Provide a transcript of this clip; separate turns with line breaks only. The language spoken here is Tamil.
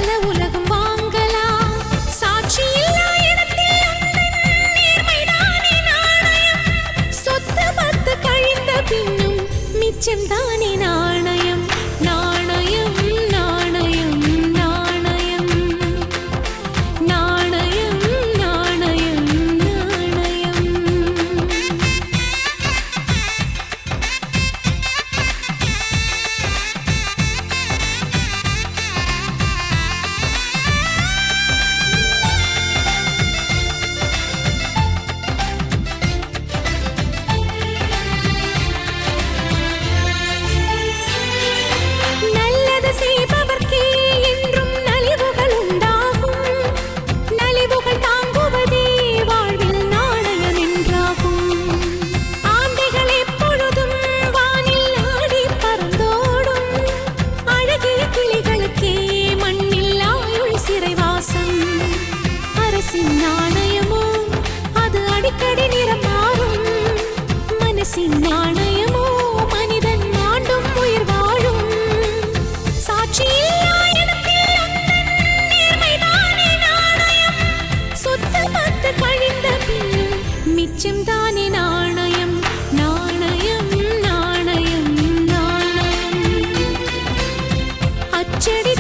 பல உலகம் வாங்கலாம். சாட்சி இல்லா இடத்தில் உந்தன் நேர்மைதானே நாணயம். சொத்து பத்து கழிந்த பின்னும் மிச்சம் தானே நாணயம். நாணயம் நாணயம் நாணயம் நாணயம் நாணயம் நாணயம். நல்லது செய்பவர்க்கே என்றும் நலிவுகள் உண்டாகும். நலிவுகள் தாங்குவதே வாழ்வில் நாணயம் என்றாகும். ஆந்தைகள் எப்பொழுதும் வானில் ஆடி பறந்தோடும். அழகிய கிளிகளுக்கே மண்ணில் ஆயுள் சிறைவாசம். அரசின் நாணயமோ அது அடிக்கடி நிறம் மாறும். மனசின் நாணயமோ மனிதன் ஆண்டும் உயிர் வாழும். சாட்சி இல்லா இடத்தில் உந்தன் நேர்மைதானே நாணயம். சொத்து பத்து கழிந்த பின்னும் மிச்சம் தானே நாணயம். நாணயம் நாணயம் நாணயம். அச்சடி